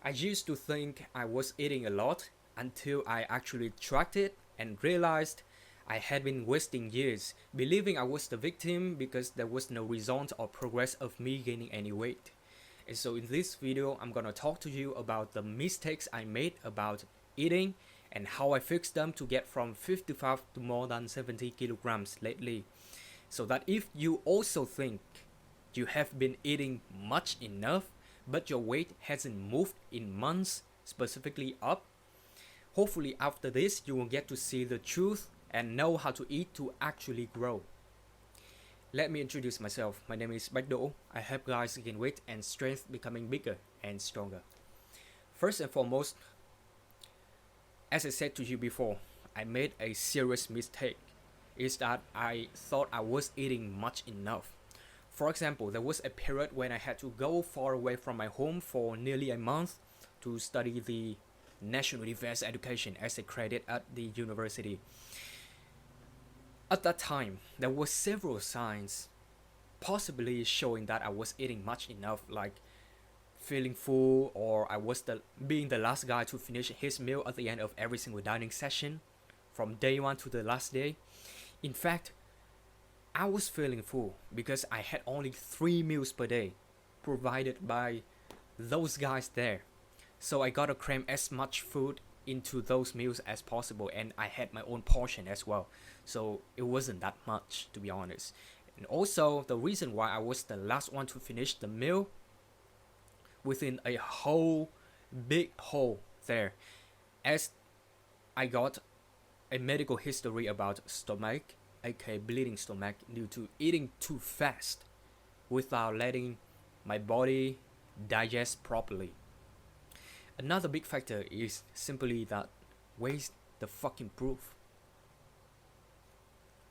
I used to think I was eating a lot until I actually tracked it and realized I had been wasting years believing I was the victim because there was no result or progress of me gaining any weight. And so in this video, I'm gonna talk to you about the mistakes I made about eating and how I fixed them to get from 55 to more than 70 kilograms lately. So that if you also think you have been eating much enough but your weight hasn't moved in months, specifically up, hopefully after this you will get to see the truth and know how to eat to actually grow. Let me introduce myself. My name is Bách Đỗ. I help guys gain weight and strength becoming bigger and stronger. First and foremost, as I said to you before, I made a serious mistake. Is that I thought I was eating much enough. For example, there was a period when I had to go far away from my home for nearly a month to study the National Defense Education as a credit at the university. At that time, there were several signs possibly showing that I was eating much enough, like feeling full, or I was being the last guy to finish his meal at the end of every single dining session from day one to the last day. In fact, I was feeling full because I had only 3 meals per day provided by those guys there. So I gotta cram as much food into those meals as possible, and I had my own portion as well. So it wasn't that much, to be honest. And also, the reason why I was the last one to finish the meal within a whole big hole there, as I got a medical history about stomach, aka bleeding stomach, due to eating too fast without letting my body digest properly. Another big factor is simply that where's the fucking proof?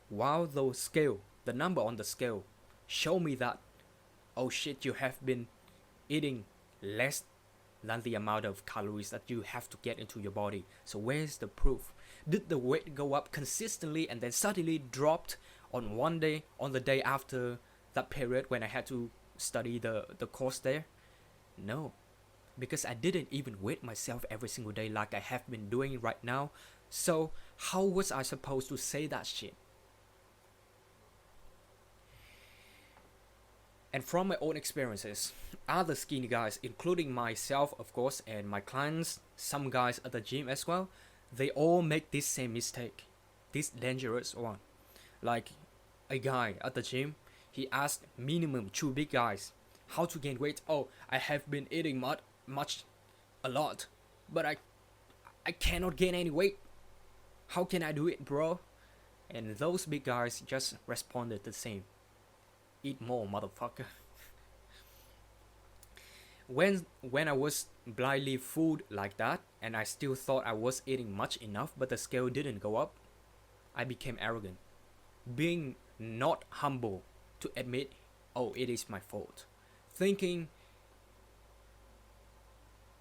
While the number on the scale, show me that, oh shit, you have been eating less than the amount of calories that you have to get into your body. So where's the proof? Did the weight go up consistently and then suddenly dropped on one day, on the day after that period when I had to study the course there? No, because I didn't even weight myself every single day like I have been doing right now. So how was I supposed to say that shit? And from my own experiences, other skinny guys, including myself of course, and my clients, some guys at the gym as well, they all make this same mistake, this dangerous one. Like a guy at the gym, he asked minimum 2 big guys how to gain weight. Oh, I have been eating much a lot, but I cannot gain any weight. How can I do it, bro? And those big guys just responded the same. Eat more, motherfucker. When I was blindly fooled like that, and I still thought I was eating much enough, but the scale didn't go up, I became arrogant, being not humble to admit, oh, it is my fault, thinking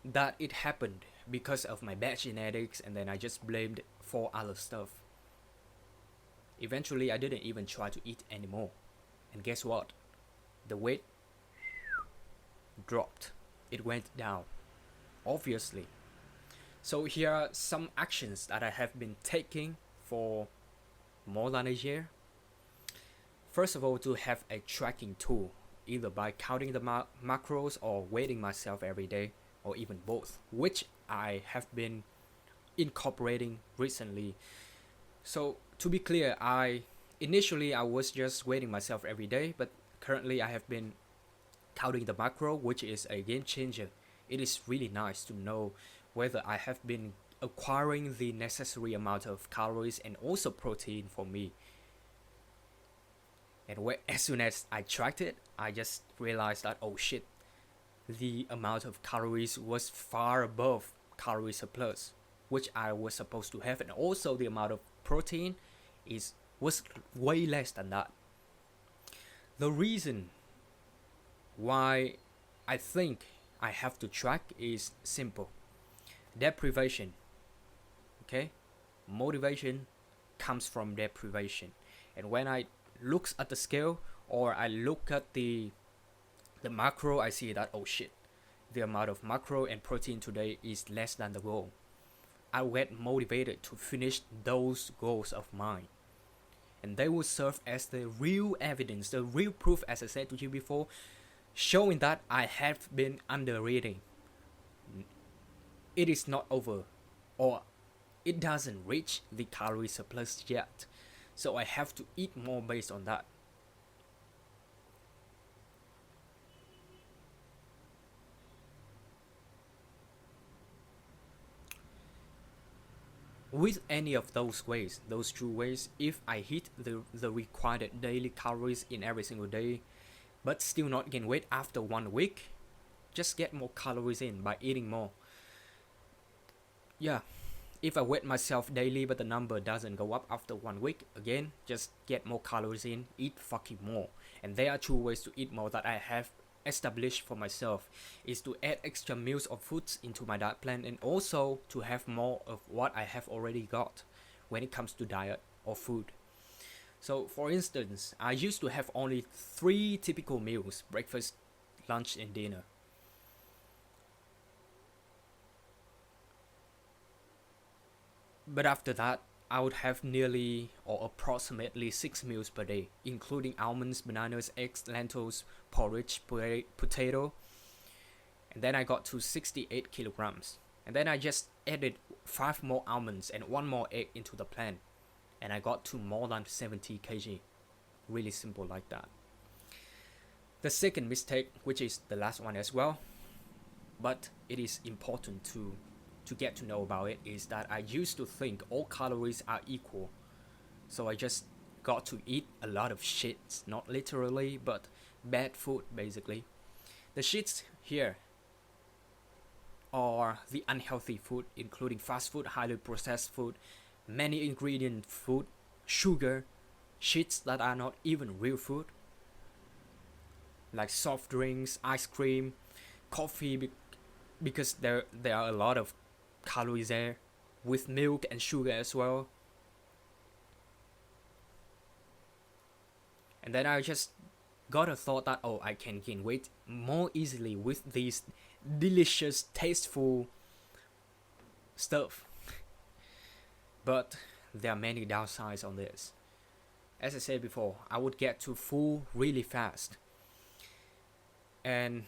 that it happened because of my bad genetics, and then I just blamed for other stuff. Eventually, I didn't even try to eat anymore. And guess what? The weight dropped. It went down, obviously. So here are some actions that I have been taking for more than a year. First of all, to have a tracking tool, either by counting the macros or weighting myself every day, or even both, which I have been incorporating recently. So to be clear, initially I was just weighing myself every day, but currently I have been counting the macro, which is a game changer. It is really nice to know whether I have been acquiring the necessary amount of calories and also protein for me. And as soon as I tracked it, I just realized that, oh shit, the amount of calories was far above calorie surplus, which I was supposed to have, and also the amount of protein was way less than that. The reason why I think I have to track is simple. Deprivation. Okay? Motivation comes from deprivation. And when I look at the scale or I look at the macro, I see that, oh shit, the amount of macro and protein today is less than the goal. I will get motivated to finish those goals of mine. And they will serve as the real evidence, the real proof, as I said to you before, showing that I have been under eating. It is not over, or it doesn't reach the calorie surplus yet. So I have to eat more based on that. With any of those ways, those two ways, if I hit the required daily calories in every single day, but still not gain weight after 1 week, just get more calories in by eating more. Yeah, if I weight myself daily but the number doesn't go up after 1 week, again, just get more calories in, eat fucking more. And there are two ways to eat more that I have established for myself, is to add extra meals of foods into my diet plan, and also to have more of what I have already got when it comes to diet or food. So for instance, I used to have only 3 typical meals: breakfast, lunch and dinner. But after that, I would have nearly or approximately 6 meals per day, including almonds, bananas, eggs, lentils, porridge, potato. And then I got to 68 kilograms. And then I just added 5 more almonds and 1 more egg into the plan. And I got to more than 70 kg. Really simple like that. The second mistake, which is the last one as well, but it is important to get to know about it, is that I used to think all calories are equal. So I just got to eat a lot of shit, not literally, but bad food basically. The shits here are the unhealthy food, including fast food, highly processed food, many ingredient food, sugar, shits that are not even real food, like soft drinks, ice cream, coffee, because there are a lot of calories there, with milk and sugar as well. And then I just got a thought that, oh, I can gain weight more easily with these delicious, tasteful stuff. But there are many downsides on this. As I said before, I would get too full really fast. And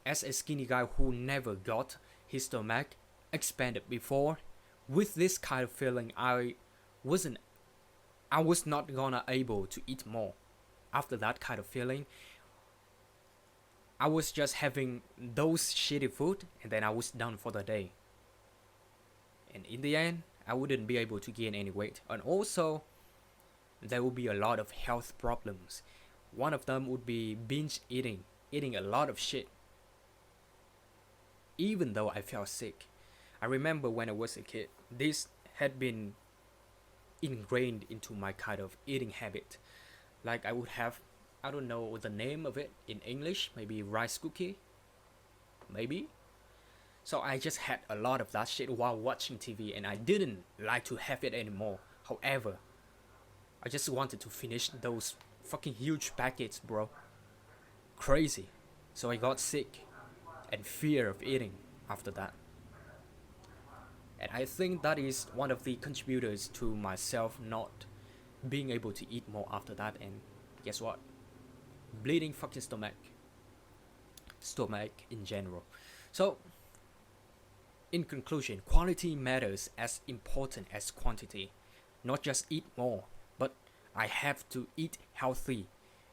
as a skinny guy who never got his stomach expanded before, with this kind of feeling, I was not gonna able to eat more. After that kind of feeling, I was just having those shitty food, and then I was done for the day. And in the end, I wouldn't be able to gain any weight. And also, there will be a lot of health problems. One of them would be binge eating a lot of shit. Even though I felt sick. I remember when I was a kid, this had been ingrained into my kind of eating habit. Like I would have, I don't know the name of it in English, maybe rice cookie, maybe. So I just had a lot of that shit while watching TV, and I didn't like to have it anymore. However, I just wanted to finish those fucking huge packets, bro. Crazy. So I got sick and fear of eating after that. And I think that is one of the contributors to myself not being able to eat more after that. And guess what? Bleeding fucking stomach in general. So in conclusion, quality matters as important as quantity. Not just eat more, but I have to eat healthy,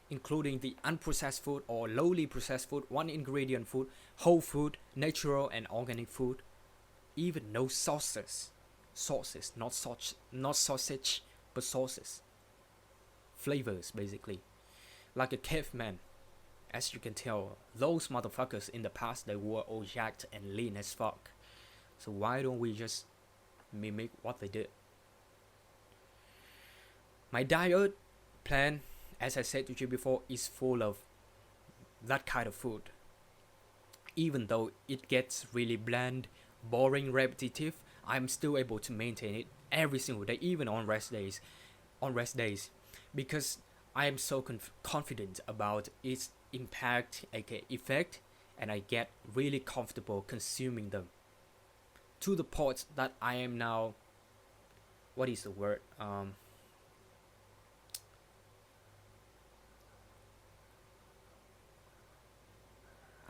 including the unprocessed food or lowly processed food, one ingredient food, whole food, natural and organic food, even no sauces, not sausage, but sauces, flavors basically, like a caveman. As you can tell, those motherfuckers in the past, they were all jacked and lean as fuck. So why don't we just mimic what they did? My diet plan, as I said to you before, is full of that kind of food. Even though it gets really bland, boring, repetitive, I'm still able to maintain it every single day, even on rest days. Because I am so confident about its impact, aka effect, and I get really comfortable consuming them to the point that I am now, what is the word?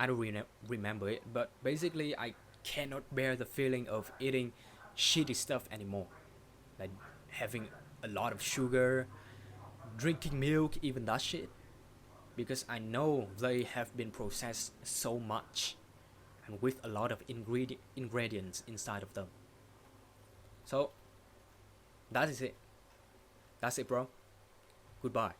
I don't remember it, but basically I cannot bear the feeling of eating shitty stuff anymore. Like having a lot of sugar, drinking milk, even that shit. Because I know they have been processed so much and with a lot of ingredients inside of them. So that is it. That's it, bro. Goodbye.